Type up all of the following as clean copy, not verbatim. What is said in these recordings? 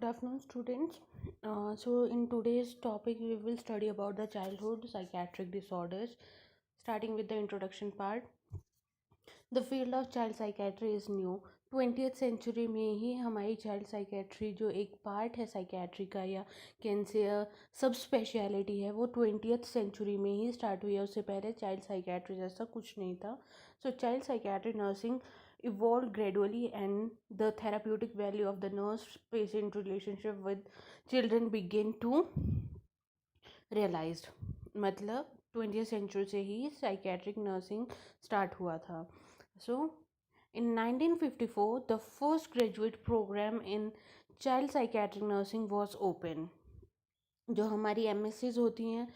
Good afternoon, students. In today's topic, we will study about the childhood psychiatric disorders, starting with the introduction part. The field of child psychiatry is new. 20th century में ही हमारी child psychiatry जो एक part है psychiatry का या can say सब speciality है वो 20th सेंचुरी में ही स्टार्ट हुई है. उससे पहले चाइल्ड साइकेट्री जैसा कुछ नहीं था. So child psychiatry nursing evolved gradually and the therapeutic value of the nurse patient relationship with children began to realized. मतलब 20th सेंचुरी से ही साइकेट्रिक नर्सिंग स्टार्ट हुआ था. सो in 1954 the first graduate program in child psychiatric nursing was open. जो हमारी एमएससीज होती हैं,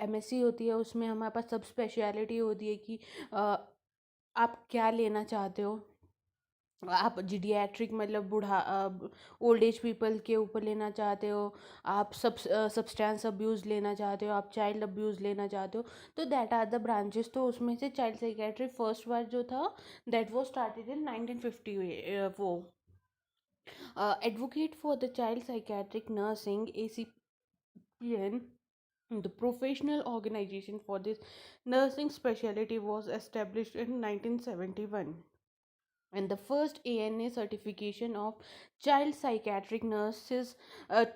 MSc होती है, उसमें हमारे पास सब स्पेशलिटी होती है कि आप क्या लेना चाहते हो. आप जीडियाट्रिक मतलब बूढ़ा ओल्ड एज पीपल के ऊपर लेना चाहते हो, आप सब्सटेंस अब्यूज़ लेना चाहते हो, आप चाइल्ड अब्यूज़ लेना चाहते हो, तो दैट आर द ब्रांचेस. तो उसमें से चाइल्ड साइकेट्री फर्स्ट बार जो था दैट वो स्टार्टेड इन 1950. वो advocate for the child psychiatric nursing ACPN. The professional organization for this nursing specialty was established in 1971, and the first ANA certification of child psychiatric nurses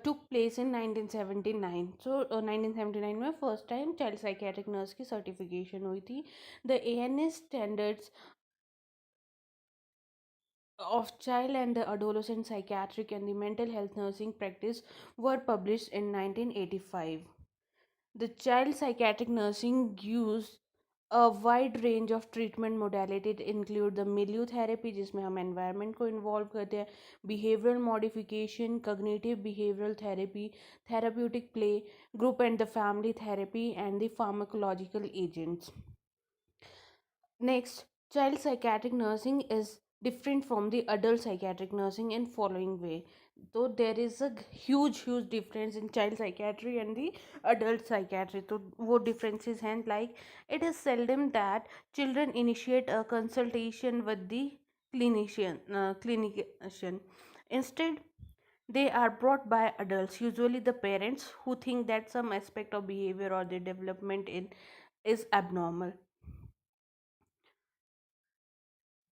took place in 1979. So 1979 में first time child psychiatric nurse की certification हुई थी. The ANA standards of child and the adolescent psychiatric and the mental health nursing practice were published in 1985. The child psychiatric nursing used a wide range of treatment modalities include the milieu therapy जिसमें हम environment को involve करते हैं, behavioral modification, cognitive behavioral therapy, therapeutic play, group and the family therapy, and the pharmacological agents. Next, child psychiatric nursing is different from the adult psychiatric nursing in following way. So there is a huge difference in child psychiatry and the adult psychiatry. So what differences हैं, like it is seldom that children initiate a consultation with the clinician. Instead, they are brought by adults, usually the parents, who think that some aspect of behavior or their development in is abnormal.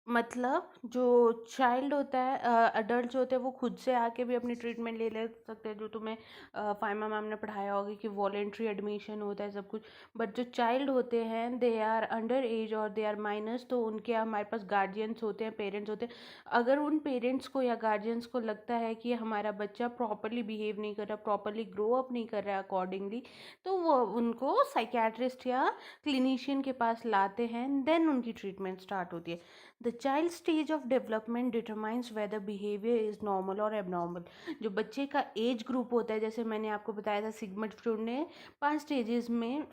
मतलब जो child होता है, adult जो होते हैं वो खुद से आके भी अपनी ट्रीटमेंट ले सकते हैं, जो तुम्हें फाइमा मैम ने पढ़ाया होगा कि वॉलेंट्री एडमिशन होता है सब कुछ. बट जो चाइल्ड होते हैं दे आर अंडर एज और दे आर माइनस, तो उनके हमारे पास गार्जियंस होते हैं, पेरेंट्स होते हैं. अगर उन पेरेंट्स को या गार्जियंस को लगता है कि हमारा बच्चा प्रॉपरली बिहेव नहीं कर रहा, प्रॉपरली ग्रो अप नहीं कर रहा है अकॉर्डिंगली, तो वो उनको साइकेट्रिस्ट या क्लिनिशियन के पास लाते हैं, देन उनकी ट्रीटमेंट स्टार्ट होती है. The child stage of development determines whether behavior is normal or abnormal. जो बच्चे का एज ग्रुप होता है, जैसे मैंने आपको बताया था सिगमंड फ्रॉइड ने 5 स्टेजेस में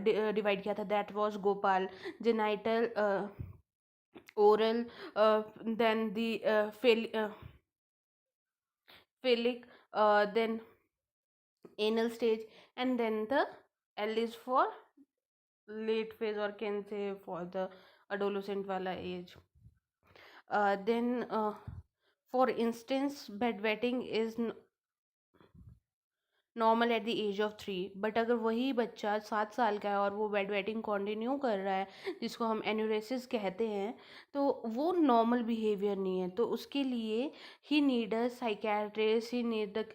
डिवाइड किया था. दैट वाज गोपाल, genital, oral, then the phallic, then anal stage, and then the L is for late phase or can say for the adolescent wala age. Then for instance bedwetting is normal at the age of 3. But अगर वही बच्चा 7 साल का है और वो bed wetting continue कर रहा है, जिसको हम एन्यूरेसिस कहते हैं, तो वो नॉर्मल बिहेवियर नहीं है. तो उसके लिए he need a psychiatrist, he need the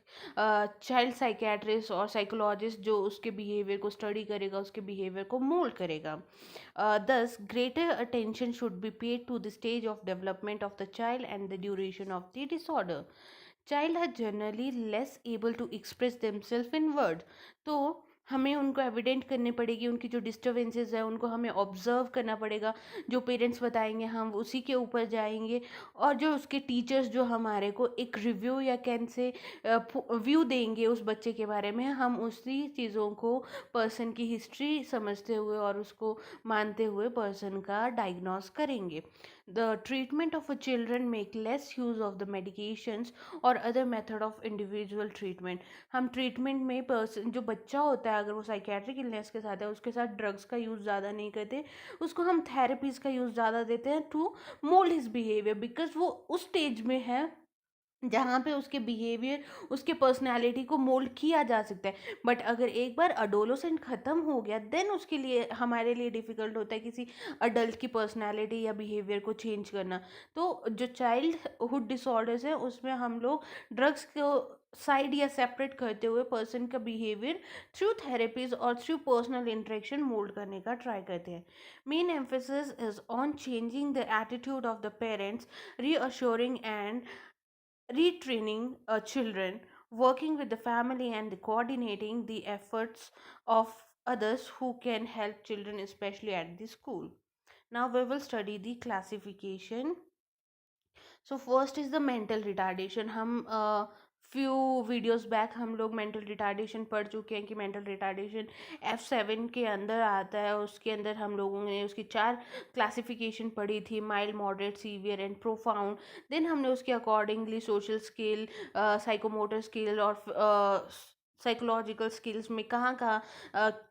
child psychiatrist और साइकोलॉजिस्ट जो उसके बिहेवियर को स्टडी करेगा, उसके बिहेवियर को मोल्ड करेगा. Thus, greater attention should be paid to the stage of development of the child and the duration of the disorder. Child are generally less able to express themselves in word. तो हमें उनको evident करनी पड़ेगी, उनकी जो disturbances है उनको हमें ऑब्जर्व करना पड़ेगा. जो पेरेंट्स बताएंगे हम उसी के ऊपर जाएंगे, और जो उसके टीचर्स जो हमारे को एक रिव्यू या कैन से व्यू देंगे उस बच्चे के बारे में, हम उसी चीज़ों को पर्सन की हिस्ट्री समझते हुए और उसको मानते हुए पर्सन का डायग्नोस करेंगे. The treatment of a children make less use of the medications और other method of individual treatment. हम ट्रीटमेंट में पर्सन जो बच्चा होता है अगर वो साइकेट्रिक इलनेस के साथ है उसके साथ ड्रग्स का यूज़ ज़्यादा नहीं करते, उसको हम थेरेपीज़ का यूज़ ज़्यादा देते हैं to mould his behaviour, because वो उस स्टेज में है जहाँ पे उसके बिहेवियर, उसके पर्सनैलिटी को मोल्ड किया जा सकता है। बट अगर एक बार अडोलोसेंट ख़त्म हो गया, देन उसके लिए, हमारे लिए डिफ़िकल्ट होता है किसी अडल्ट की पर्सनैलिटी या बिहेवियर को चेंज करना। तो जो चाइल्डहुड डिसऑर्डर्स हैं, उसमें हम लोग ड्रग्स को साइड या सेपरेट करते हुए पर्सन का बिहेवियर थ्रू थेरेपीज और थ्रू पर्सनल इंटरेक्शन मोल्ड करने का ट्राई करते हैं। Main emphasis is on changing the attitude of the parents, reassuring and retraining children, working with the family, and coordinating the efforts of others who can help children, especially at the school. Now we will study the classification. So first is the mental retardation. हम few videos back हम लोग mental retardation पढ़ चुके हैं कि mental retardation F7 के अंदर आता है। उसके अंदर हम लोगों ने उसकी 4 क्लासिफिकेशन पढ़ी थी: mild, moderate, severe and profound. Then हमने उसके accordingly social skill, psychomotor skill और साइकोलॉजिकल स्किल्स में कहाँ कहाँ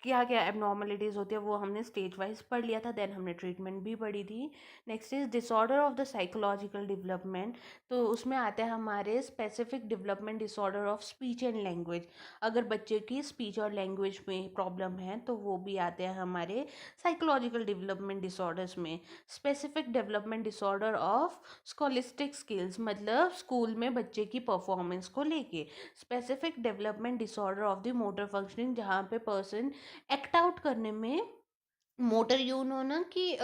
क्या क्या एबनॉर्मलिटीज़ होती है, वो हमने स्टेज वाइज पढ़ लिया था। देन हमने ट्रीटमेंट भी पढ़ी थी। Next is disorder of the psychological development. तो उसमें आते हैं हमारे specific development disorder of speech and language. अगर बच्चे की स्पीच और लैंग्वेज में प्रॉब्लम है तो वो भी आते हैं हमारे साइकोलॉजिकल डेवलपमेंट डिसऑर्डर्स में। Specific development disorder of scholastic skills, मतलब स्कूल में बच्चे की परफॉर्मेंस को लेके। Specific development disorder of the motor functioning, जहाँ पे पर्सन एक्ट आउट करने में, मोटर यून होना कि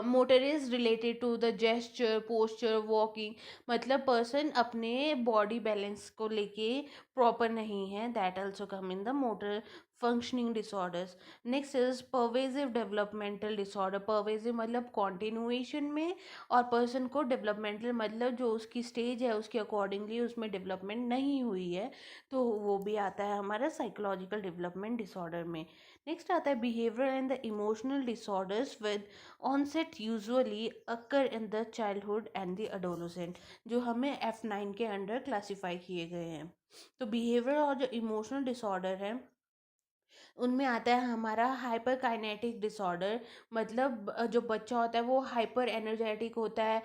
motor is related to the gesture, posture, walking, मतलब पर्सन अपने बॉडी बैलेंस को लेके प्रॉपर नहीं है, that also come in the motor functioning disorders. Next is pervasive developmental disorder. Pervasive मतलब कॉन्टिन्यूएशन में, और पर्सन को डेवलपमेंटल मतलब जो उसकी स्टेज है उसके अकॉर्डिंगली उसमें डेवलपमेंट नहीं हुई है, तो वो भी आता है हमारा साइकोलॉजिकल डेवलपमेंट डिसऑर्डर में। नेक्स्ट आता है behaviour and the emotional disorders with onset usually occur in the childhood and the adolescent, जो हमें F9 के अंडर क्लासीफाई किए गए हैं। तो बिहेवियर और जो इमोशनल डिसऑर्डर है उनमें आता है हमारा हाइपर काइनेटिक डिसऑर्डर। मतलब जो बच्चा होता है वो हाइपर एनर्जेटिक होता है,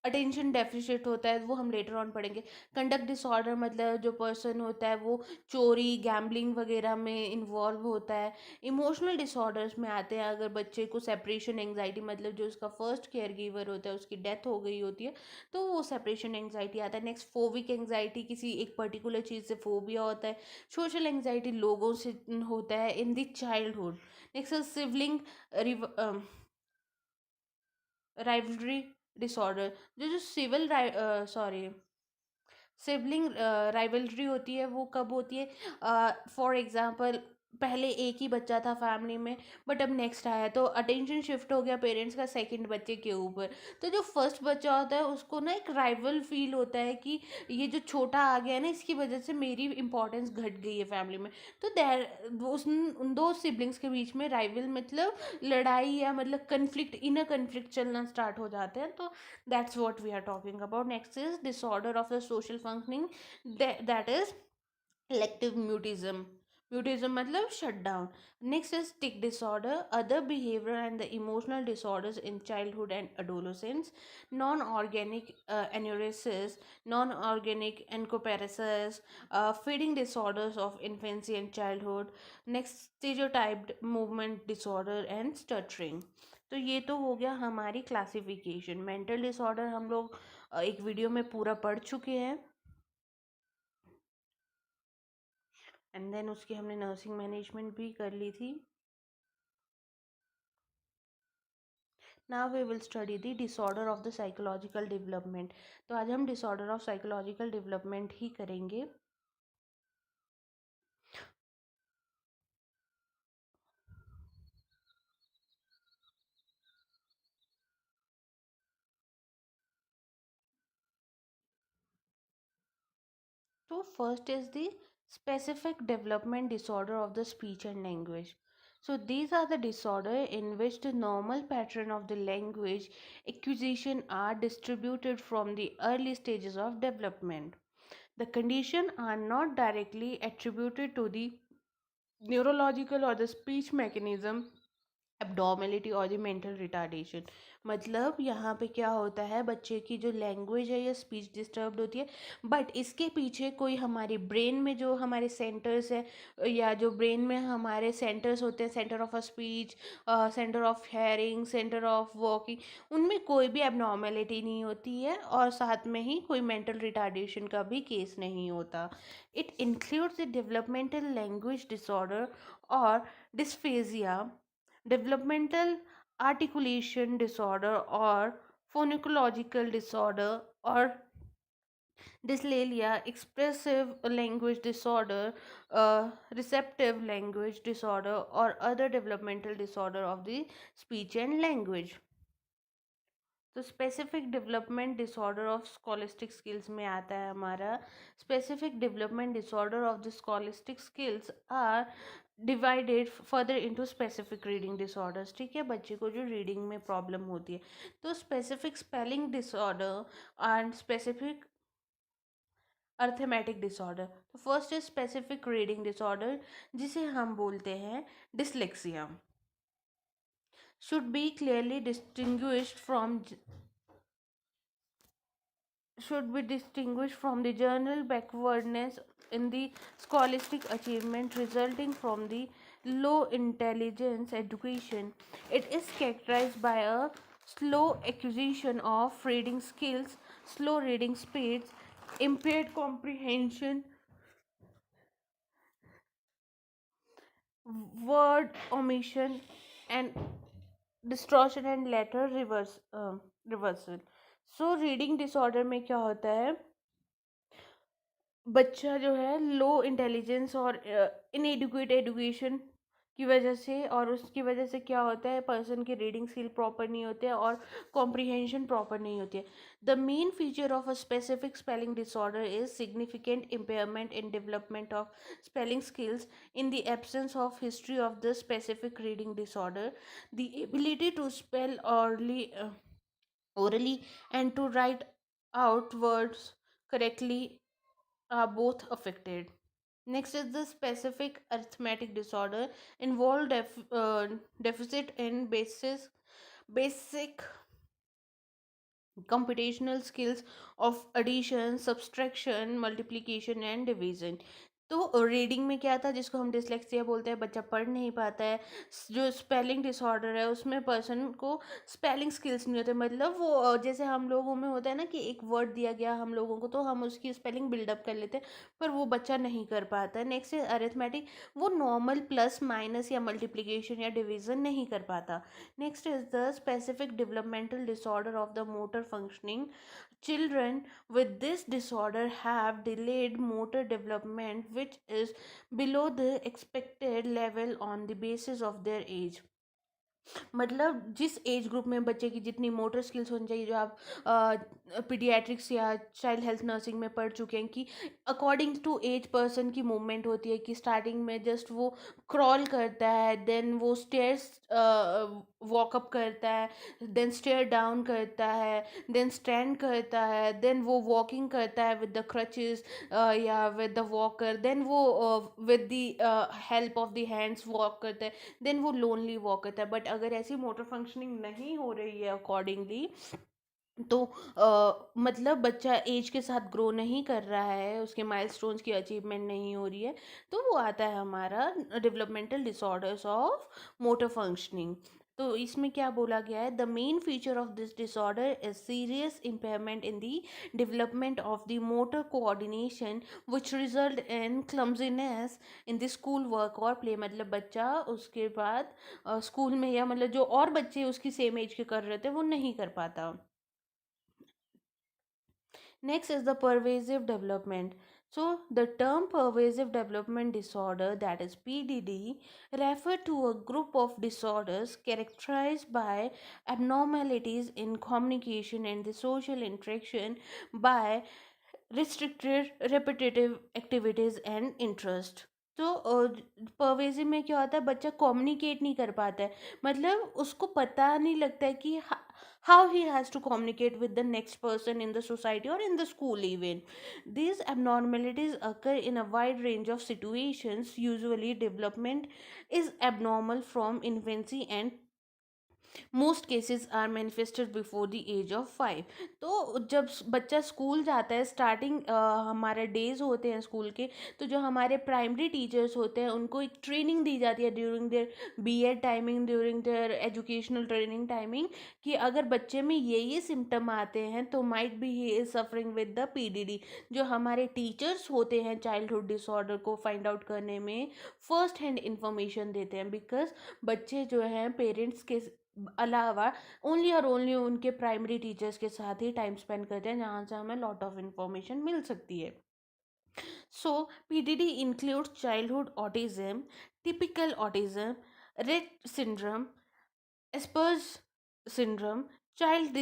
अटेंशन डेफिशिट होता है, वो हम लेटर ऑन पढ़ेंगे। कंडक्ट डिसऑर्डर मतलब जो पर्सन होता है वो चोरी, गैम्बलिंग वगैरह में इन्वॉल्व होता है। इमोशनल डिसऑर्डर्स में आते हैं अगर बच्चे को सेपरेशन एंग्जाइटी, मतलब जो उसका फर्स्ट केयर गिवर होता है उसकी डेथ हो गई होती है, तो वो सेपरेशन एंग्जाइटी आता है। नेक्स्ट फोबिक एंग्जाइटी, किसी एक पर्टिकुलर चीज़ से फोबिया होता है। सोशल एंग्जाइटी लोगों से होता है इन the childhood. Next sibling rivalry disorder, जो सिविल, सॉरी, सिबलिंग राइवलरी होती है वो कब होती है? फॉर एग्जांपल, पहले एक ही बच्चा था फैमिली में, बट अब नेक्स्ट आया तो अटेंशन शिफ्ट हो गया पेरेंट्स का सेकंड बच्चे के ऊपर। तो जो फर्स्ट बच्चा होता है उसको ना एक राइवल फील होता है कि ये जो छोटा आ गया है ना, इसकी वजह से मेरी इंपॉर्टेंस घट गई है फैमिली में। तो देर उन दो सिबलिंग्स के बीच में राइवल मतलब लड़ाई या मतलब कन्फ्लिक्ट, इनर कन्फ्लिक्ट चलना स्टार्ट हो जाते हैं। तो that's what we are talking about. Next is disorder of the social functioning, that is elective mutism. Mutism मतलब shut down. Next is tic disorder, other behavior and the emotional disorders in childhood and adolescence. Non-organic anuresis, non-organic encoparesis, feeding disorders of infancy and childhood. Next, stereotyped movement disorder and stuttering. तो ये तो हो गया हमारी classification. Mental disorder हम लोग एक video में पूरा पढ़ चुके हैं, एंड देन उसकी हमने नर्सिंग मैनेजमेंट भी कर ली थी। Now we will study the disorder of the psychological development. तो आज हम डिसऑर्डर ऑफ साइकोलॉजिकल डेवलपमेंट ही करेंगे। So first is the specific development disorder of the speech and language. So these are the disorder in which the normal pattern of the language acquisition are distributed from the early stages of development. The condition are not directly attributed to the neurological or the speech mechanism, abnormality और the mental retardation. मतलब यहाँ पे क्या होता है, बच्चे की जो लैंग्वेज है या स्पीच डिस्टर्ब होती है, बट इसके पीछे कोई हमारे ब्रेन में जो हमारे सेंटर्स है, या जो ब्रेन में हमारे सेंटर्स होते हैं, centre of a speech, centre of hearing, centre of walking, उनमें कोई भी एबनॉर्मेलिटी नहीं होती है, और साथ में ही कोई मेंटल रिटार्डेशन का भी केस नहीं होता। It includes the developmental language disorder और dysphagia, developmental articulation disorder or phonological disorder or dyslexia, expressive language disorder, receptive language disorder, or other developmental disorder of the speech and language. तो specific development disorder of scholastic skills में आता है हमारा, specific development disorder of the scholastic skills are divided further into specific reading disorders. ठीक है, बच्चे को जो रीडिंग में प्रॉब्लम होती है, तो specific spelling disorder and specific arithmetic disorder. तो first is specific reading disorder, जिसे हम बोलते हैं dyslexia, should be clearly distinguished from should be distinguished from the general backwardness in the scholastic achievement resulting from the low intelligence education. It is characterized by a slow acquisition of reading skills, slow reading speeds, impaired comprehension, word omission, and distortion and letter reversal. So reading disorder में क्या होता है, बच्चा जो है लो intelligence और inadequate education की वजह से, और उसकी वजह से क्या होता है, पर्सन की रीडिंग स्किल प्रॉपर नहीं होते हैं और कॉम्प्रिहेंशन प्रॉपर नहीं होती है। The main feature of a specific spelling disorder is significant impairment in development of spelling skills in the absence of history of the specific reading disorder. The ability to spell orally and to write out words correctly are both affected. Next is the specific arithmetic disorder, involve deficit in basic computational skills of addition, subtraction, multiplication and division। तो reading में क्या था, जिसको हम dyslexia बोलते हैं, बच्चा पढ़ नहीं पाता है। जो स्पेलिंग डिसऑर्डर है उसमें पर्सन को स्पेलिंग स्किल्स नहीं होते, मतलब वो जैसे हम लोगों में होता है ना कि एक वर्ड दिया गया हम लोगों को, तो हम उसकी स्पेलिंग बिल्डअप कर लेते हैं, पर वो बच्चा नहीं कर पाता है। नेक्स्ट है अरिथमेटिक, वो नॉर्मल प्लस माइनस या मल्टीप्लिकेशन या डिवीजन नहीं कर पाता। Next is the specific developmental disorder of the motor functioning. Children with this disorder have delayed motor development, which is below the expected level on the basis of their age। मतलब जिस age group में बच्चे की जितनी motor skills होनी चाहिए, जो आप पीडियाट्रिक्स या चाइल्ड हेल्थ नर्सिंग में पढ़ चुके हैं, कि अकॉर्डिंग टू एज पर्सन की मूवमेंट होती है, कि स्टार्टिंग में जस्ट वो क्रॉल करता है, देन वो स्टेयर्स वॉकअप करता है, देन स्टेयर डाउन करता है, देन स्टैंड करता है, देन वो वॉकिंग करता है विद द क्रचेस या विद द वॉकर, देन वो with the help of the hands walk करता है, देन वो लोनली वॉक करता है। बट अगर ऐसी मोटर फंक्शनिंग नहीं हो रही है अकॉर्डिंगली, तो मतलब बच्चा एज के साथ ग्रो नहीं कर रहा है, उसके माइलस्टोन्स की अचीवमेंट नहीं हो रही है, तो वो आता है हमारा developmental disorders of motor functioning. तो इसमें क्या बोला गया है, the main feature of this disorder is serious impairment in the development of the motor coordination which result in clumsiness in the school work और प्ले। मतलब बच्चा उसके बाद स्कूल में, या मतलब जो और बच्चे उसकी सेम एज के कर रहे थे, वो नहीं कर पाता। Next is the pervasive development. So, the term pervasive development disorder, that is PDD, refer to a group of disorders characterized by abnormalities in communication and the social interaction by restricted repetitive activities and interest। तो pervasive में क्या होता है, बच्चा communicate नहीं कर पाता है, मतलब उसको पता नहीं लगता है कि how he has to communicate with the next person in the society or in the school even। These abnormalities occur in a wide range of situations, usually development is abnormal from infancy and most cases are manifested before the age of 5। तो जब बच्चा school जाता है, starting हमारे days होते हैं school के, तो जो हमारे प्राइमरी टीचर्स होते हैं उनको एक ट्रेनिंग दी जाती है during their BEd timing, during their educational training timing, कि अगर बच्चे में ये सिम्टम आते हैं तो might be he is suffering with the PDD. जो हमारे टीचर्स होते हैं चाइल्डहुड डिसऑर्डर को फाइंड आउट करने में फर्स्ट हैंड इंफॉर्मेशन देते हैं, बिकॉज बच्चे जो हैं पेरेंट्स के अलावा ओनली और ओनली उनके प्राइमरी टीचर्स के साथ ही टाइम स्पेंड करते हैं, जहाँ से हमें लॉट ऑफ इंफॉर्मेशन मिल सकती है। So PDD includes childhood autism, typical autism, Rett syndrome, Asperger's syndrome, child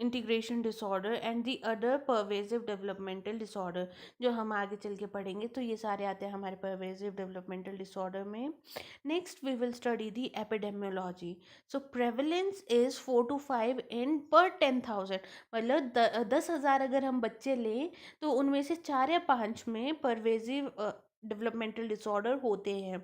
integration disorder and the other pervasive developmental disorder। जो हम आगे चल के पढ़ेंगे तो ये सारे आते हैं हमारे pervasive developmental disorder में। Next we will study the epidemiology। So prevalence is 4 to 5 in per 10,000। मतलब 10,000 अगर हम बच्चे लें तो उनमें से 4 या 5 में pervasive डेवलपमेंटल डिसऑर्डर होते हैं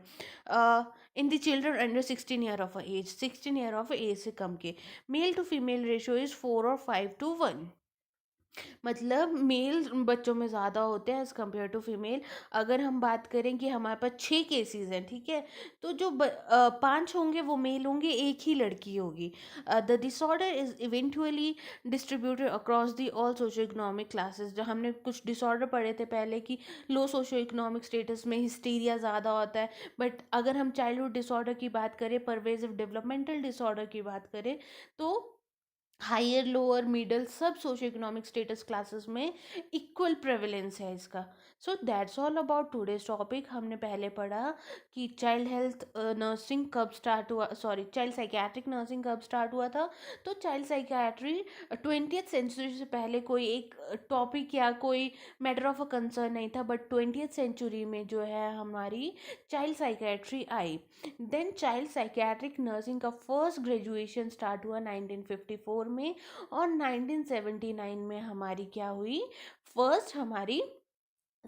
in the children under 16 year of age. 16 year of age से कम के। Male to female ratio is 4 और 5 to 1। मतलब मेल बच्चों में ज़्यादा होते हैं एज़ कम्पेयर टू फीमेल। अगर हम बात करें कि हमारे पास 6 केसेस हैं, ठीक है, तो जो 5 होंगे वो मेल होंगे, एक ही लड़की होगी। The disorder is eventually distributed across the all socio economic classes. जो हमने कुछ डिसऑर्डर पढ़े थे पहले कि लो सोशो इकोनॉमिक स्टेटस में हिस्टीरिया ज़्यादा होता है, बट अगर हम चाइल्डहुड डिसऑर्डर की बात करें, परवेजिव डेवलपमेंटल डिसऑर्डर की बात करें, तो हायर लोअर मिडल सब सोशो इकोनॉमिक स्टेटस क्लासेस में इक्वल प्रेवलेंस है इसका। So that's all about today's topic. हमने पहले पढ़ा कि चाइल्ड हेल्थ नर्सिंग कब स्टार्ट हुआ, सॉरी चाइल्ड साइकियाट्रिक नर्सिंग कब स्टार्ट हुआ था। तो चाइल्ड साइकियाट्री 20th सेंचुरी से पहले कोई एक टॉपिक या कोई मैटर ऑफ अ कंसर्न नहीं था, बट 20th सेंचुरी में जो है हमारी चाइल्ड साइकियाट्री आई। देन चाइल्ड साइकियाट्रिक नर्सिंग का फर्स्ट ग्रेजुएशन स्टार्ट हुआ 1954 में, और 1979 में हमारी क्या हुई, फर्स्ट हमारी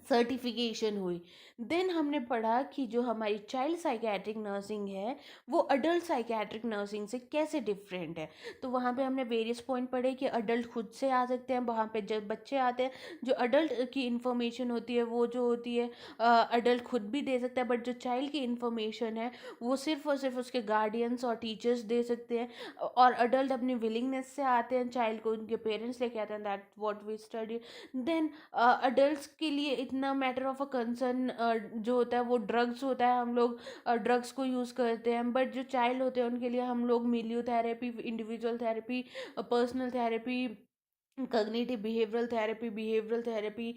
सर्टिफिकेशन हुई। देन हमने पढ़ा कि जो हमारी चाइल्ड साइकियाट्रिक नर्सिंग है वो अडल्ट साइकियाट्रिक नर्सिंग से कैसे डिफरेंट है। तो वहाँ पे हमने वेरियस पॉइंट पढ़े कि अडल्ट खुद से आ सकते हैं, वहाँ पे जब बच्चे आते हैं जो अडल्ट की इन्फॉर्मेशन होती है वो जो होती है अडल्ट खुद भी दे सकता है, बट जो चाइल्ड की इन्फॉर्मेशन है वो सिर्फ और सिर्फ उसके गार्डियंस और टीचर्स दे सकते हैं, और अडल्ट अपनी विलिंगनेस से आते हैं, चाइल्ड को उनके पेरेंट्स लेके आते हैं। That what we study. Then adults के लिए इतना मैटर ऑफ अ कंसर्न जो होता है वो ड्रग्स होता है, हम लोग ड्रग्स को यूज़ करते हैं, बट जो चाइल्ड होते हैं उनके लिए हम लोग मिलियो therapy, individual therapy, personal therapy, behavioural therapy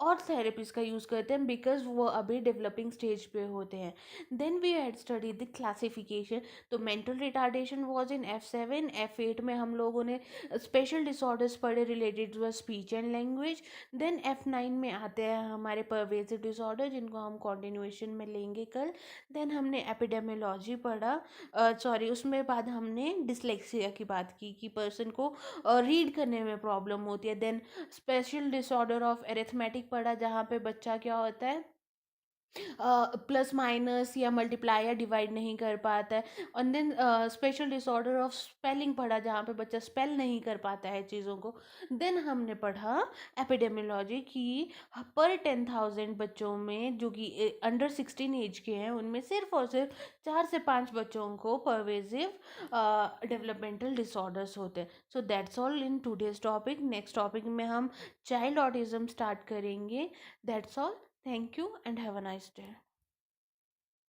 और थेरेपीज का यूज़ करते हैं, बिकॉज वो अभी डेवलपिंग स्टेज पे होते हैं। Then we had study the classification. तो mental retardation was in F7। F8 में हम लोगों ने स्पेशल डिसऑर्डर्स पढ़े related to speech and language. Then F9 में आते हैं हमारे परवेसिव डिसऑर्डर, जिनको हम कॉन्टिन्यूएशन में लेंगे कल। देन हमने एपिडेमियोलॉजी पढ़ा, सॉरी उसमें बाद हमने डिसलेक्सिया की बात की कि पर्सन को रीड करने में प्रॉब्लम होती है। Then special disorder of arithmetic पढ़ा, जहाँ पे बच्चा क्या होता है प्लस माइनस या मल्टीप्लाई या डिवाइड नहीं कर पाता है। और then special disorder of spelling पढ़ा, जहाँ पे बच्चा स्पेल नहीं कर पाता है चीज़ों को। देन हमने पढ़ा एपिडेमियोलॉजी की पर 10,000 बच्चों में जो कि अंडर 16 एज के हैं, उनमें सिर्फ और सिर्फ 4 से 5 बच्चों को परवेजिव डेवलपमेंटल डिसऑर्डर्स होते हैं। So that's all in today's topic. Next topic में हम चाइल्ड ऑटिज्म स्टार्ट करेंगे। That's all. Thank you and have a nice day.